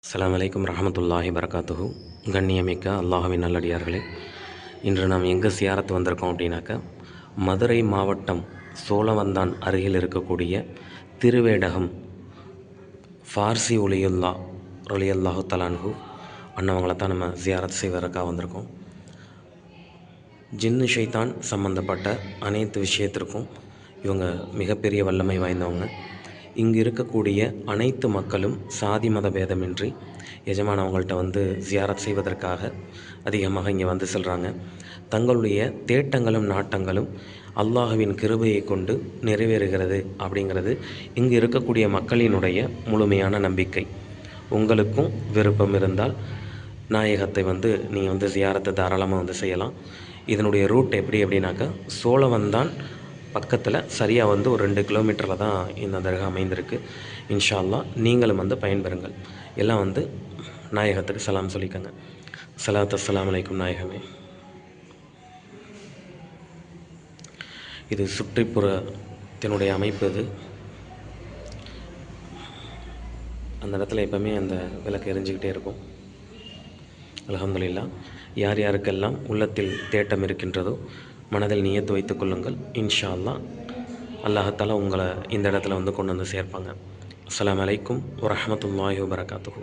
அஸ்ஸலாமு அலைக்கும் ரஹமத்துல்லாஹி வரகாத்துஹு. கண்ணியமிக்க அல்லாஹுவின் நல்லடியார்களே, இன்று நாம் எங்கே சியாரத்து வந்திருக்கோம் அப்படின்னாக்கா, மதுரை மாவட்டம் சோழவந்தான் அருகில் இருக்கக்கூடிய திருவேடகம் ஃபார்சி ஒலியுல்லா ரலியல்லாஹு தலான்ஹு அண்ணவங்களை தான் நம்ம சியாரத் செய்வதற்காக வந்திருக்கோம். ஜின்னு ஷைத்தான் சம்பந்தப்பட்ட அனைத்து விஷயத்திற்கும் இவங்க மிகப்பெரிய வல்லமை வாய்ந்தவங்க. இங்கு இருக்கக்கூடிய அனைத்து மக்களும் சாதி மத பேதமின்றி எஜமானவங்கள்ட்ட வந்து ஜியாரத் செய்வதற்காக அதிகமாக இங்கே வந்து செல்கிறாங்க. தங்களுடைய தேட்டங்களும் நாட்டங்களும் அல்லாஹுவின் கிருபையை கொண்டு நிறைவேறுகிறது அப்படிங்கிறது இங்கு இருக்கக்கூடிய மக்களினுடைய முழுமையான நம்பிக்கை. உங்களுக்கும் விருப்பம் இருந்தால் நாயகத்தை வந்து நீங்கள் வந்து ஜியாரத்தை தாராளமாக வந்து செய்யலாம். இதனுடைய ரூட் எப்படி அப்படின்னாக்கா, சோழவந்தான் பக்கத்தில் சரியாக வந்து ஒரு 2 கிலோமீட்டரில் தான் இந்த தர்கா அமைந்திருக்கு. இன்ஷா அல்லாஹ் நீங்களும் வந்து பயன்பெறுங்கள். எல்லாம் வந்து நாயகத்துக்கு சலாம் சொல்லிக்கங்க. ஸலாத்து அஸ்ஸலாமு அலைக்கும் நாயகமே. இது சுற்றுப்புறத்தினுடைய அமைப்பு. இது அந்த இடத்துல எப்போவுமே அந்த விளக்கு எரிஞ்சிக்கிட்டே இருக்கும். அல்ஹம்துலில்லாஹ். யார் யாருக்கெல்லாம் உள்ளத்தில் தேட்டம் இருக்கின்றதோ மனதில் நியத்து வைத்துக் கொள்ளுங்கள். இன்ஷா அல்லாஹ் அல்லாஹ் தஆலா உங்களை இந்த இடத்துல வந்து கொண்டு வந்து சேர்ப்பாங்க. அஸ்ஸலாமு அலைக்கும் வரஹ்மத்துல்லாஹி வபரகாத்துஹு.